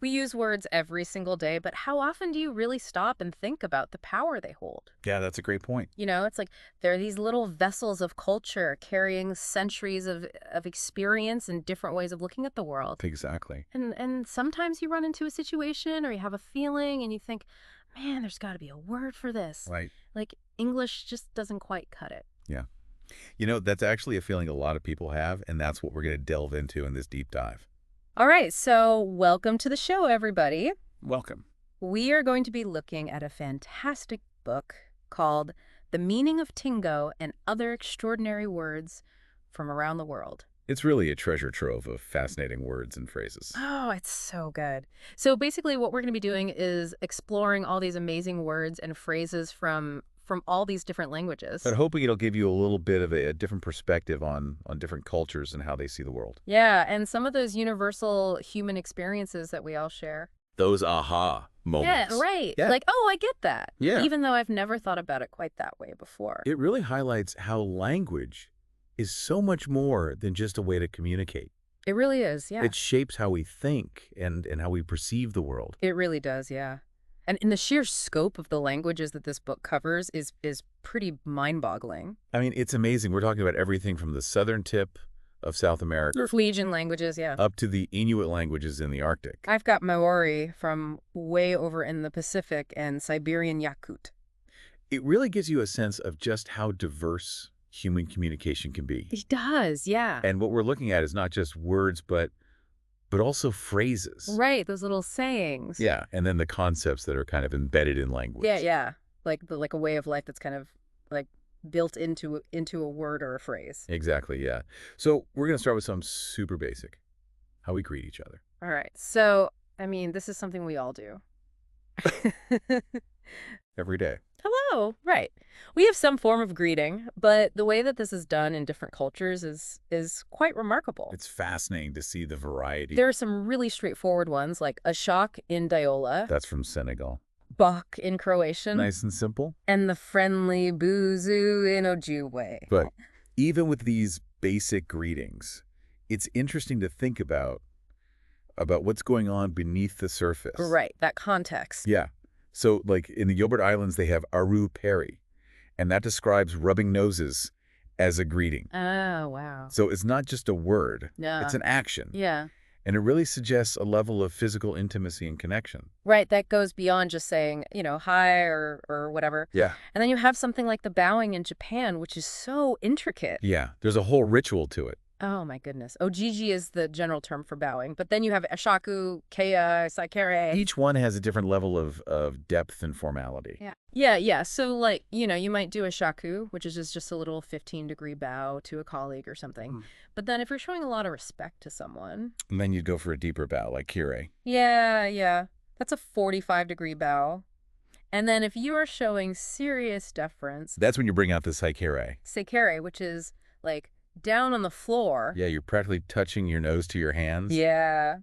We use words every single day, but how often do you really stop and think about the power they hold? Yeah, that's a great point. It's like they're these little vessels of culture carrying centuries of experience and different ways of looking at the world. Exactly. And sometimes you run into a situation or you have a feeling and you think, man, there's got to be a word for this. Right. Like English just doesn't quite cut it. Yeah. You know, that's actually a feeling a lot of people have, and that's what we're going to delve into in this deep dive. All right, so welcome to the show, everybody. Welcome. We are going to be looking at a fantastic book called The Meaning of Tingo and Other Extraordinary Words from Around the World. It's really a treasure trove of fascinating words and phrases. Oh, it's so good. So basically what we're going to be doing is exploring all these amazing words and phrases from all these different languages. But hoping it'll give you a little bit of a different perspective on different cultures and how they see the world. Yeah, and some of those universal human experiences that we all share. Those aha Yeah, moments. right. Yeah. Like, oh, I get that. Yeah. Even though I've never thought about it quite that way before. It really highlights how language is so much more than just a way to communicate. It really is, yeah. It shapes how we think and how we perceive the world. It really does, yeah. And in the sheer scope of the languages that this book covers is pretty mind-boggling. I mean, it's amazing. We're talking about everything from the southern tip of South America Norwegian languages, yeah. up to the Inuit languages in the Arctic. I've got Maori from way over in the Pacific and Siberian Yakut. It really gives you a sense of just how diverse human communication can be. It does, yeah. And what we're looking at is not just words, but also phrases. Right, those little sayings. Yeah, and then the concepts that are kind of embedded in language. Yeah, yeah. Like a way of life that's kind of like built into a word or a phrase. Exactly, yeah. So we're going to start with something super basic, how we greet each other. All right. So, I mean, this is something we all do. Every day. Hello. Right. We have some form of greeting, but the way that this is done in different cultures is quite remarkable. It's fascinating to see the variety. There are some really straightforward ones, like ashak in Diola, That's from Senegal. bak in Croatian, Nice and simple. and the friendly buzu in Ojibwe. But even with these basic greetings, it's interesting to think about what's going on beneath the surface. Right, that context. Yeah. So, like, in the Gilbert Islands, they have aru peri, and that describes rubbing noses as a greeting. Oh, wow. So it's not just a word. Yeah. It's an action. Yeah. And it really suggests a level of physical intimacy and connection. Right, that goes beyond just saying, hi or whatever. Yeah. And then you have something like the bowing in Japan, which is so intricate. Yeah. There's a whole ritual to it. Oh, my goodness. Ojiji is the general term for bowing. But then you have ashaku, kea, saikere. Each one has a different level of depth and formality. Yeah. Yeah. So, like, you might do a shaku, which is just a little 15-degree bow to a colleague or something. Mm. But then if you're showing a lot of respect to someone. And then you'd go for a deeper bow, like kire. Yeah. That's a 45-degree bow. And then if you are showing serious deference, That's when you bring out the saikere. seikere, which is like down on the floor. Yeah, you're practically touching your nose to your hands. Yeah.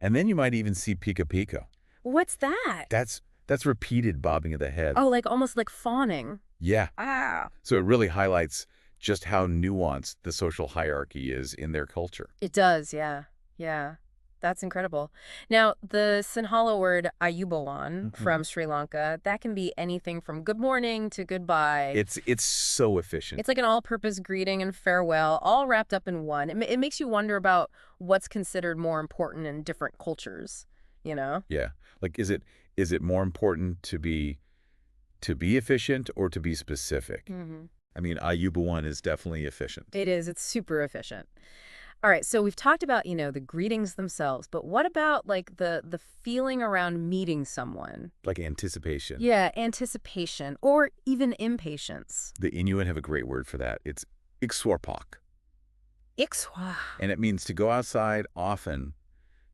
And then you might even see pika pika. What's that? That's repeated bobbing of the head. Oh, like almost like fawning. Yeah. Ah. So it really highlights just how nuanced the social hierarchy is in their culture. It does, yeah. Yeah. That's incredible. Now, the Sinhala word ayubawan from Sri Lanka, that can be anything from good morning to goodbye. It's so efficient. It's like an all-purpose greeting and farewell, all wrapped up in one. It makes you wonder about what's considered more important in different cultures, Yeah. Like, is it more important to be efficient or to be specific? Mm-hmm. I mean, Ayuba is definitely efficient. It is. It's super efficient. All right, so we've talked about, the greetings themselves, but what about like the feeling around meeting someone? Like anticipation. Yeah, anticipation or even impatience. The Inuit have a great word for that. It's ikswarpak. Ixwa. And it means to go outside often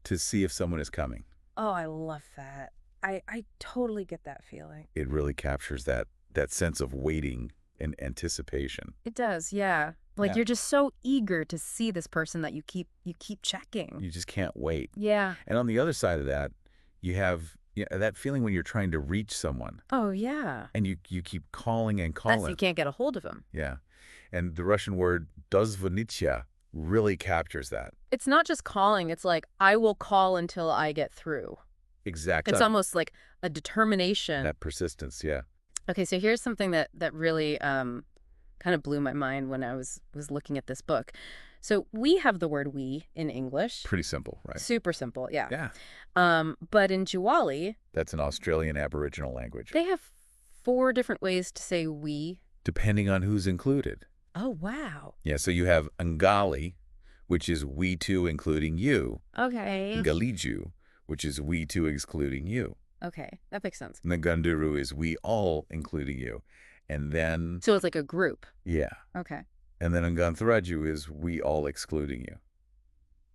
to see if someone is coming. Oh, I love that. I totally get that feeling. It really captures that sense of waiting and anticipation. It does, yeah. Like Yeah. you're just so eager to see this person that you keep checking. You just can't wait. Yeah. And on the other side of that, you have that feeling when you're trying to reach someone Oh, yeah. and you keep calling and That's calling. you can't get a hold of him. Yeah. And the Russian word dozvonitya really captures that. It's not just calling. It's like, I will call until I get through. Exactly. It's almost like a determination. That persistence, yeah. Okay, so here's something that really kind of blew my mind when I was looking at this book. So we have the word we in English. Pretty simple, right? Super simple, yeah. Yeah. But in Jawali, That's an Australian Aboriginal language. they have 4 different ways to say we. Depending on who's included. Oh, wow. Yeah, so you have Ngali, which is we two including you. Okay. Ngaliju, which is we two excluding you. Okay, that makes sense. Nganduru is we all including you. And then, So it's like a group. yeah. Okay. And then Nganthraju is we all excluding you.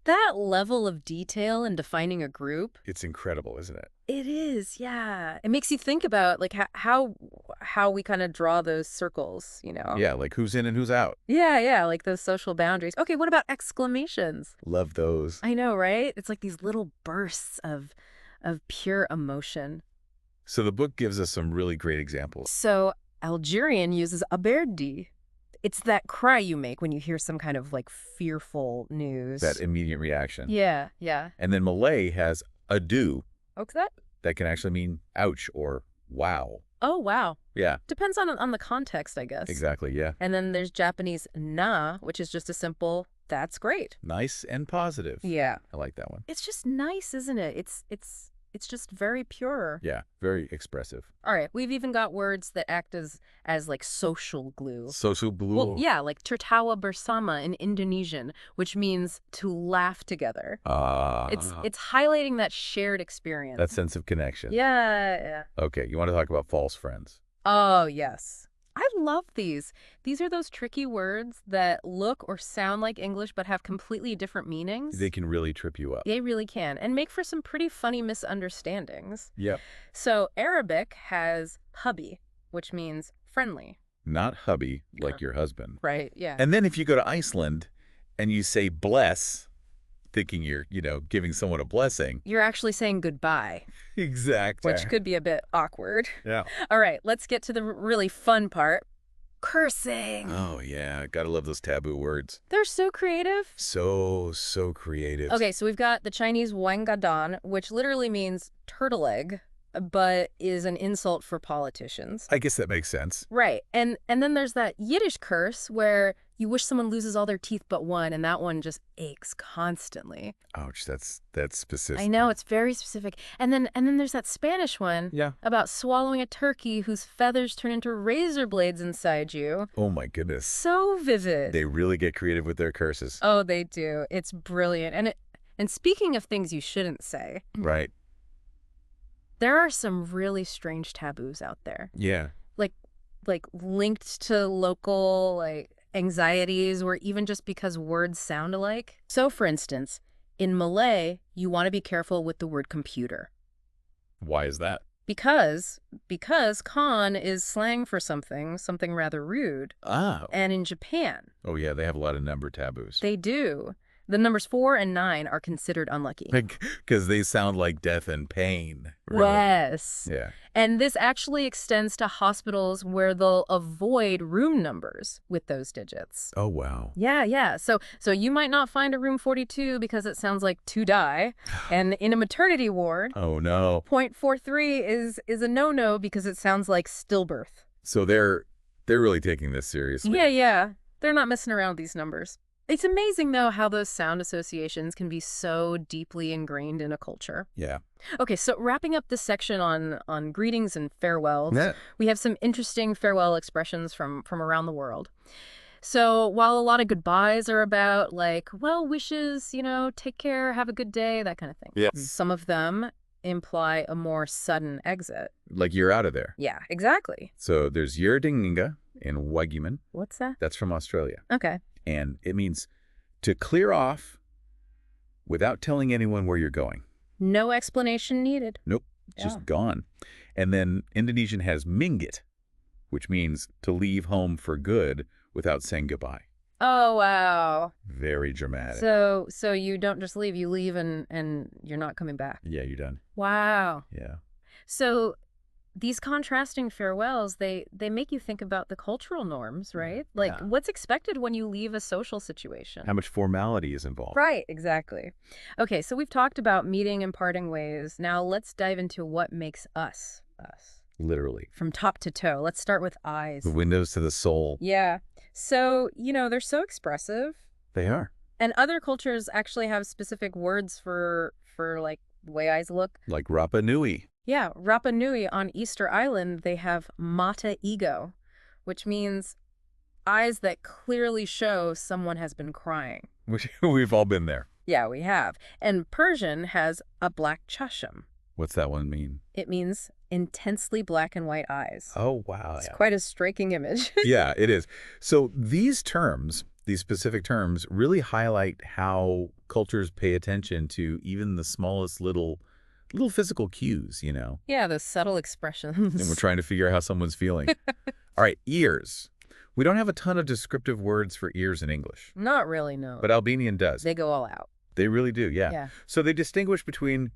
That level of detail in defining a group. It's incredible, isn't it? It is, yeah. It makes you think about like how we kind of draw those circles, you know? Yeah, like who's in and who's out. Yeah, like those social boundaries. Okay, what about exclamations? Love those. I know, right? It's like these little bursts of pure emotion. So the book gives us some really great examples. So Algerian uses aberdi. It's that cry you make when you hear some kind of like fearful news. That immediate reaction. Yeah. And then Malay has adu. What's that? That can actually mean ouch or wow. Oh, wow. Yeah, Depends on the context, I guess. exactly, yeah. And then there's Japanese na, which is just a simple, that's great. Nice and positive. Yeah. I like that one. It's just nice, isn't it? It's just very pure. Yeah, very expressive. All right, we've even got words that act as like social glue. Sosu blue. Well, yeah, like tertawa bersama in Indonesian, which means to laugh together. It's highlighting that shared experience. that sense of connection. Yeah. Okay, you want to talk about false friends? Oh, yes. I love these. These are those tricky words that look or sound like English but have completely different meanings. They can really trip you up. They really can, and make for some pretty funny misunderstandings. Yep. So Arabic has hubby, which means friendly. Not hubby, like your husband. Right, yeah. And then if you go to Iceland and you say bless, thinking you're, giving someone a blessing. You're actually saying goodbye, Exactly. which could be a bit awkward. Yeah. All right, let's get to the really fun part. Cursing. Oh, yeah. Gotta love those taboo words. They're so creative. So creative. Okay, so we've got the Chinese wangadan, which literally means turtle egg, but is an insult for politicians. I guess that makes sense. Right. And then there's that Yiddish curse where you wish someone loses all their teeth but one, and that one just aches constantly. Ouch, that's specific. I know, it's very specific. And then there's that Spanish one about swallowing a turkey whose feathers turn into razor blades inside you. Oh my goodness. So vivid. They really get creative with their curses. Oh, they do. It's brilliant. And speaking of things you shouldn't say, Right. there are some really strange taboos out there. Yeah. Like linked to local anxieties, or even just because words sound alike. So for instance, in Malay, you want to be careful with the word computer. Why is that? Because con is slang for something rather rude. Oh. And in Japan, Oh yeah, they have a lot of number taboos. they do. The numbers 4 and 9 are considered unlucky. Because they sound like death and pain. Really. Yes. Yeah. And this actually extends to hospitals where they'll avoid room numbers with those digits. Oh wow. Yeah. So you might not find a room 42 because it sounds like to die. And in a maternity ward, Oh no. .43 is a no-no because it sounds like stillbirth. So they're really taking this seriously. Yeah. They're not messing around with these numbers. It's amazing, though, how those sound associations can be so deeply ingrained in a culture. Yeah. Okay, so wrapping up this section on greetings and farewells, we have some interesting farewell expressions from around the world. So while a lot of goodbyes are about, like, well wishes, take care, have a good day, that kind of thing. Yeah. Some of them imply a more sudden exit. Like you're out of there. Yeah, exactly. So there's Yerdinginga in Wagiman. What's that? That's from Australia. Okay. And it means to clear off without telling anyone where you're going. No explanation needed. Nope. Just gone. And then Indonesian has Minggit, which means to leave home for good without saying goodbye. Oh, wow. Very dramatic. So you don't just leave, you leave and you're not coming back. Yeah, you're done. Wow. Yeah. So these contrasting farewells, they make you think about the cultural norms, right? Like, Yeah. what's expected when you leave a social situation? How much formality is involved? Right, exactly. Okay, so we've talked about meeting and parting ways. Now let's dive into what makes us us. Literally. From top to toe. Let's start with eyes. The windows to the soul. Yeah. So, they're so expressive. They are. And other cultures actually have specific words for like the way eyes look. Like Rapa Nui. Yeah, Rapa Nui on Easter Island, they have mata ego, which means eyes that clearly show someone has been crying. We've all been there. Yeah, we have. And Persian has a black chasham. What's that one mean? It means intensely black and white eyes. Oh, wow. It's quite a striking image. Yeah, it is. So these terms, these specific terms, really highlight how cultures pay attention to even the smallest little physical cues, Yeah, those subtle expressions. And we're trying to figure out how someone's feeling. All right, ears. We don't have a ton of descriptive words for ears in English. Not really, no. But Albanian does. They go all out. They really do, yeah. Yeah. So they distinguish between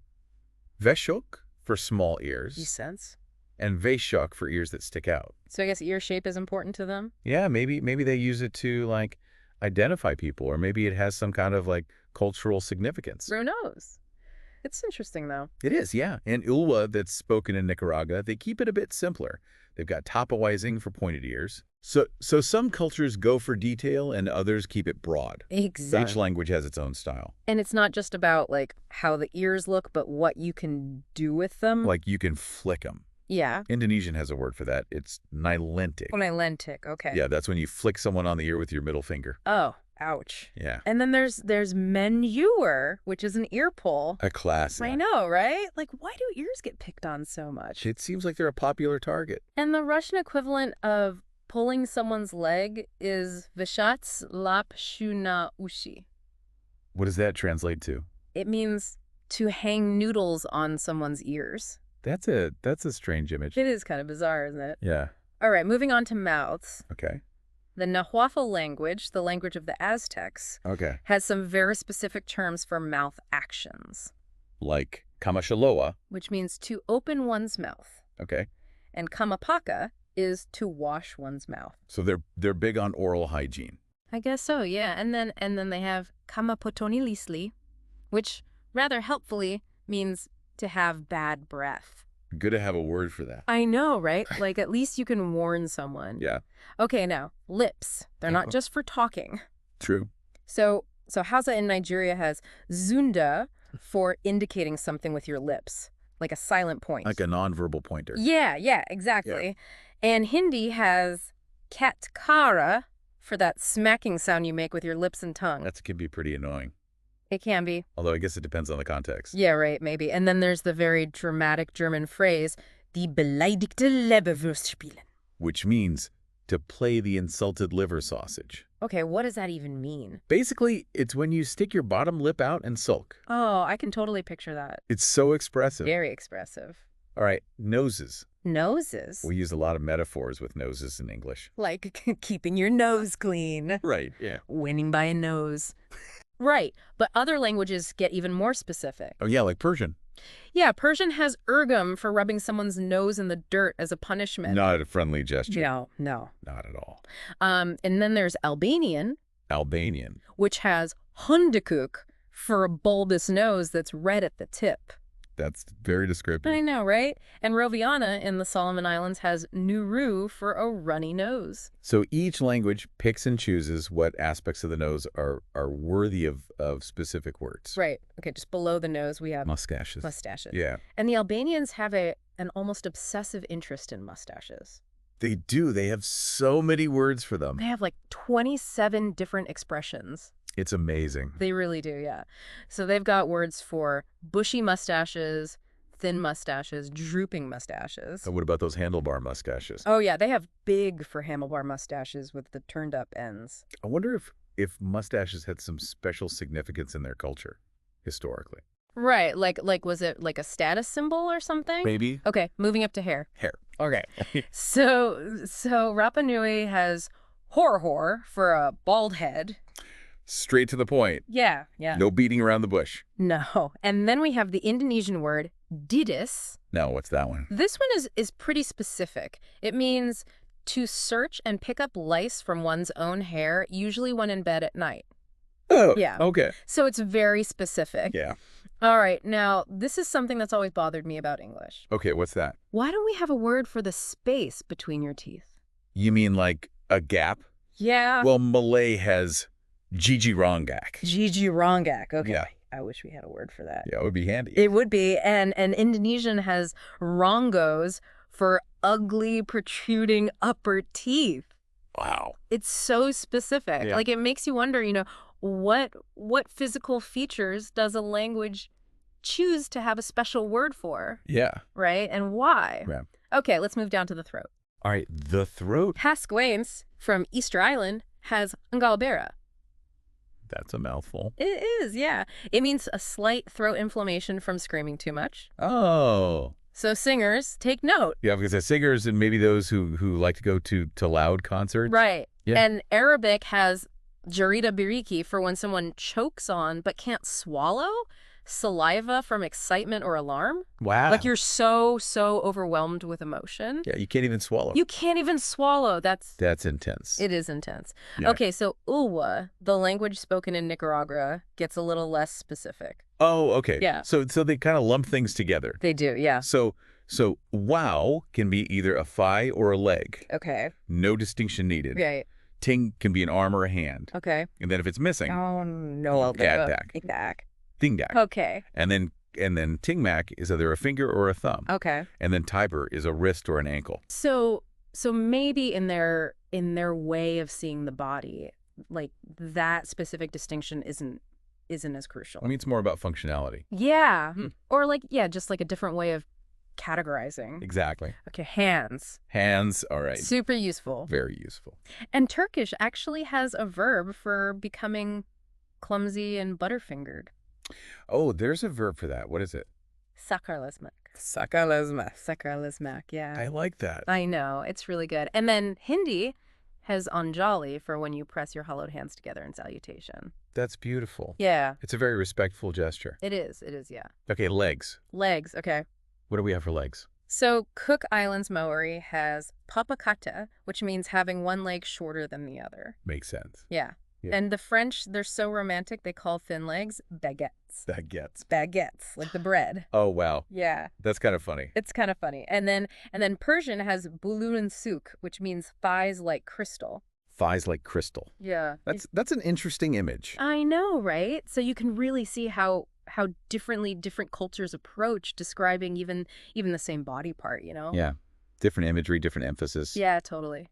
veshok for small ears. Makes sense. And veshok for ears that stick out. So I guess ear shape is important to them? Yeah, maybe they use it to, like, identify people, or maybe it has some kind of, like, cultural significance. Who knows? It's interesting, though. It is, yeah. And Ulwa that's spoken in Nicaragua, they keep it a bit simpler. They've got tapawaizing for pointed ears. So some cultures go for detail and others keep it broad. Exactly. Each language has its own style. And it's not just about, like, how the ears look, but what you can do with them. Like you can flick them. Yeah. Indonesian has a word for that. It's nilentik. Oh, nilentik, okay. Yeah, that's when you flick someone on the ear with your middle finger. Oh, ouch. Yeah. And then there's menuer, which is an ear pull. A classic. I know, right? Like, why do ears get picked on so much? It seems like they're a popular target. And the Russian equivalent of pulling someone's leg is vishats lap shuna ushi. What does that translate to? It means to hang noodles on someone's ears. That's a strange image. It is kind of bizarre, isn't it? Yeah. All right, moving on to mouths. Okay. The Nahuatl language, the language of the Aztecs, Okay. has some very specific terms for mouth actions. Like kamashaloa. Which means to open one's mouth. Okay. And kamapaka is to wash one's mouth. So they're big on oral hygiene. I guess so, yeah. And then they have kamapotonilisli, which rather helpfully means to have bad breath. Good to have a word for that. I know, right? Like, at least you can warn someone. Yeah. Okay, now, lips. They're not just for talking. True. So Hausa in Nigeria has zunda for indicating something with your lips, like a silent point. Like a nonverbal pointer. Yeah, exactly. Yeah. And Hindi has katkara for that smacking sound you make with your lips and tongue. That can be pretty annoying. It can be. Although I guess it depends on the context. Yeah, right, maybe. And then there's the very dramatic German phrase, die beleidigte Leberwurst spielen. Which means to play the insulted liver sausage. Okay, what does that even mean? Basically, it's when you stick your bottom lip out and sulk. Oh, I can totally picture that. It's so expressive. Very expressive. All right, noses. Noses? We use a lot of metaphors with noses in English. Like keeping your nose clean. Right, yeah. Winning by a nose. Right, but other languages get even more specific. Oh, yeah, like Persian. Yeah, Persian has urgum for rubbing someone's nose in the dirt as a punishment. Not a friendly gesture. No. Not at all. And then there's Albanian. Albanian. Which has hundekuk for a bulbous nose that's red at the tip. That's very descriptive. I know, right? And Roviana in the Solomon Islands has nuru for a runny nose. So each language picks and chooses what aspects of the nose are worthy of specific words. Right. Okay, just below the nose we have mustaches. Yeah. And the Albanians have an almost obsessive interest in mustaches. They do. They have so many words for them. They have like 27 different expressions. It's amazing. They really do, yeah. So they've got words for bushy mustaches, thin mustaches, drooping mustaches. And what about those handlebar mustaches? Oh, yeah. They have big for handlebar mustaches with the turned up ends. I wonder if mustaches had some special significance in their culture, historically. Right. Like was it like a status symbol or something? Maybe. Okay, moving up to hair. Hair. Okay. So Rapa Nui has hor for a bald head. Straight to the point. Yeah. No beating around the bush. No. And then we have the Indonesian word didis. No, what's that one? This one is pretty specific. It means to search and pick up lice from one's own hair, usually when in bed at night. Oh, Yeah. okay. So it's very specific. Yeah. All right. Now, this is something that's always bothered me about English. Okay, what's that? Why don't we have a word for the space between your teeth? You mean like a gap? Yeah. Well, Malay has Gigi Rongak. Gigi Rongak. Okay. Yeah. I wish we had a word for that. Yeah, it would be handy. It would be. And Indonesian has rongos for ugly, protruding upper teeth. Wow. It's so specific. Yeah. Like, it makes you wonder, what physical features does a language choose to have a special word for? Yeah. Right? And why? Yeah. Okay, let's move down to the throat. All right, the throat. Pascuense from Easter Island has ngalbera. That's a mouthful. It is, yeah. It means a slight throat inflammation from screaming too much. Oh. So singers, take note. Yeah, because as singers and maybe those who like to go to loud concerts. Right. Yeah. And Arabic has jarida biriki for when someone chokes on but can't swallow saliva from excitement or alarm. Wow. Like you're so overwhelmed with emotion. Yeah, you can't even swallow. You can't even swallow. That's intense. It is intense. Yeah. Okay, so uwa, the language spoken in Nicaragua, gets a little less specific. Oh, okay. Yeah. So they kind of lump things together. They do, yeah. So wow can be either a thigh or a leg. Okay. No distinction needed. Right. Ting can be an arm or a hand. Okay. And then if it's missing, Oh, no. Gaddak. Dingdak. Okay. And then tingmak is either a finger or a thumb. Okay. And then tiber is a wrist or an ankle. So maybe in their way of seeing the body, like that specific distinction isn't as crucial. I mean, it's more about functionality. Yeah. Or just like a different way of categorizing. Exactly. Okay, hands. Hands, all right. Super useful. Very useful. And Turkish actually has a verb for becoming clumsy and butterfingered. Oh, there's a verb for that. What is it? Sakarlazmak. Sakarlazmak. Sakarlazmak, yeah. I like that. I know. It's really good. And then Hindi has anjali for when you press your hollowed hands together in salutation. That's beautiful. Yeah. It's a very respectful gesture. It is, yeah. Okay, legs. Legs, okay. What do we have for legs? So Cook Islands Maori has papakata, which means having one leg shorter than the other. Makes sense. Yeah. Yeah. And the French, they're so romantic, they call thin legs baguettes. Baguettes. Like the bread. Oh, wow. Yeah. That's kind of funny. It's kind of funny. And then Persian has bulun suk, which means thighs like crystal. Thighs like crystal. Yeah. That's an interesting image. I know, right? So you can really see how differently different cultures approach describing even the same body part, Yeah. Different imagery, different emphasis. Yeah, totally.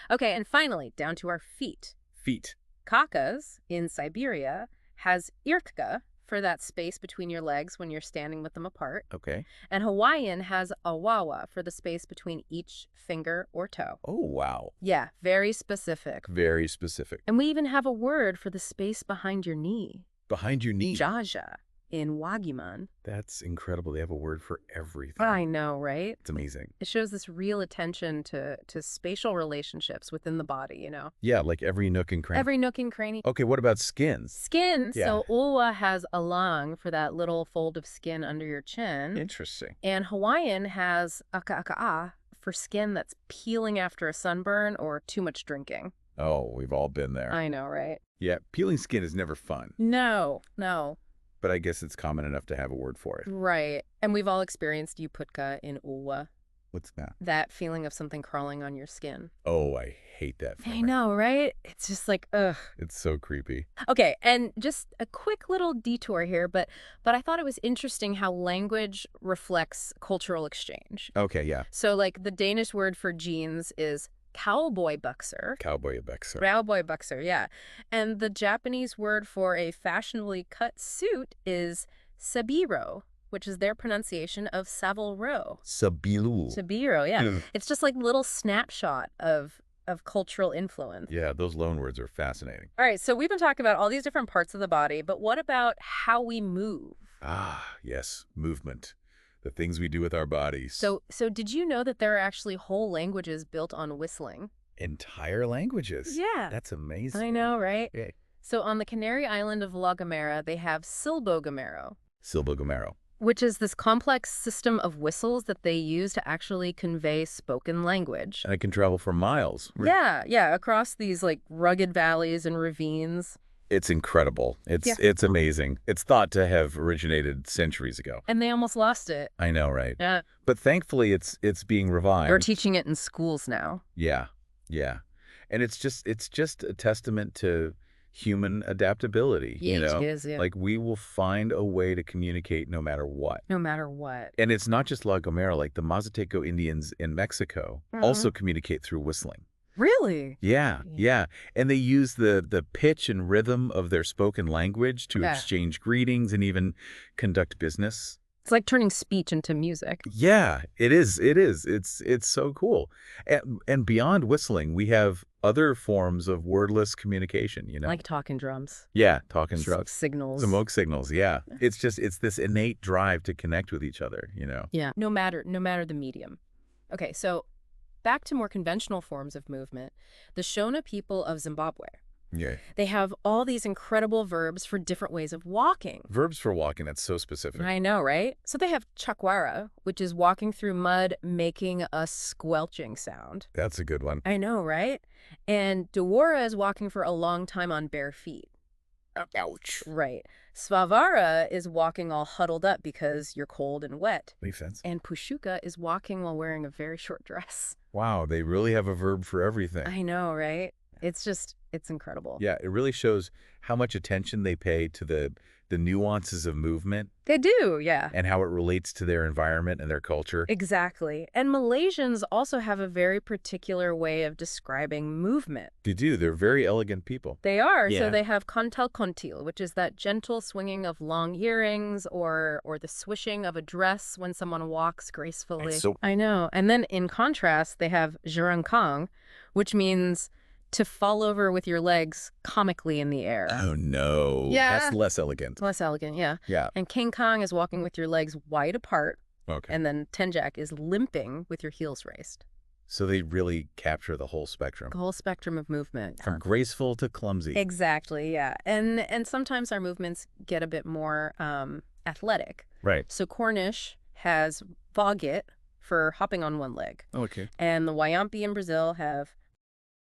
Okay, and finally, down to our feet. Feet. Kakas in Siberia has irtka for that space between your legs when you're standing with them apart. Okay. And Hawaiian has awawa for the space between each finger or toe. Oh, wow. Yeah, very specific. Very specific. And we even have a word for the space behind your knee. Behind your knee. Jaja in Wagiman. That's incredible. They have a word for everything. I know, right? It's amazing. It shows this real attention to spatial relationships within the body, Yeah, like every nook and cranny. Every nook and cranny. Okay, what about skins? Skin. Yeah. So Ola has a lung for that little fold of skin under your chin. Interesting. And Hawaiian has aka'aka'a for skin that's peeling after a sunburn or too much drinking. Oh, we've all been there. I know, right? Yeah, peeling skin is never fun. No. But I guess it's common enough to have a word for it. Right. And we've all experienced uputka in Ulwa. What's that? That feeling of something crawling on your skin. Oh, I hate that feeling. I know, right? It's just like, ugh. It's so creepy. Okay, and just a quick little detour here, but I thought it was interesting how language reflects cultural exchange. Okay, yeah. So, like, the Danish word for jeans is cowboy buxer. Cowboy buxer, yeah. And the Japanese word for a fashionably cut suit is sabiro, which is their pronunciation of Savile Row. Sabiro, yeah. It's just like a little snapshot of cultural influence. Yeah, those loan words are fascinating. All right, so we've been talking about all these different parts of the body, but what about how we move? Ah, yes, movement. The things we do with our bodies. So did you know that there are actually whole languages built on whistling? Entire languages? Yeah. That's amazing. I know, right? Yeah. So on the Canary island of La Gomera, they have Silbo Gomero. Silbo Gomero. which is this complex system of whistles that they use to actually convey spoken language. And it can travel for miles. Yeah, across these like rugged valleys and ravines. It's incredible. It's amazing. It's thought to have originated centuries ago. And they almost lost it. I know, right? Yeah. But thankfully, it's being revived. They're teaching it in schools now. Yeah. And it's just a testament to human adaptability, Yeah, you know? it is, yeah. Like, we will find a way to communicate no matter what. No matter what. And it's not just La Gomera. Like, the Mazateco Indians in Mexico also communicate through whistling. Really? Yeah. And they use the pitch and rhythm of their spoken language to exchange greetings and even conduct business. It's like turning speech into music. Yeah, it is. It's so cool. And beyond whistling, we have other forms of wordless communication, you know? Like talking drums. Yeah, talking drums. Signals. Smoke signals, yeah. It's this innate drive to connect with each other, you know? Yeah, no matter the medium. Okay, so back to more conventional forms of movement. The Shona people of Zimbabwe. Yeah. They have all these incredible verbs for different ways of walking. Verbs for walking, that's so specific. I know, right? So they have chakwara, which is walking through mud, making a squelching sound. That's a good one. I know, right? And dewara is walking for a long time on bare feet. Ouch. Right. Svavara is walking all huddled up because you're cold and wet. Makes sense. And pushuka is walking while wearing a very short dress. Wow, they really have a verb for everything. I know, right? It's incredible. Yeah, it really shows how much attention they pay to the nuances of movement. They do, yeah. And how it relates to their environment and their culture. Exactly. And Malaysians also have a very particular way of describing movement. They do. They're very elegant people. They are. Yeah. So they have kontal kontil, which is that gentle swinging of long earrings or the swishing of a dress when someone walks gracefully. I know. And then in contrast, they have jerangkang, which means to fall over with your legs comically in the air. Oh, no. Yeah. That's less elegant. Less elegant, yeah. Yeah. And King Kong is walking with your legs wide apart. Okay. And then Tenjak is limping with your heels raised. So they really capture the whole spectrum. The whole spectrum of movement. From graceful to clumsy. Exactly, yeah. And sometimes our movements get a bit more athletic. Right. So Cornish has vogit for hopping on one leg. Okay. And the Wayampi in Brazil have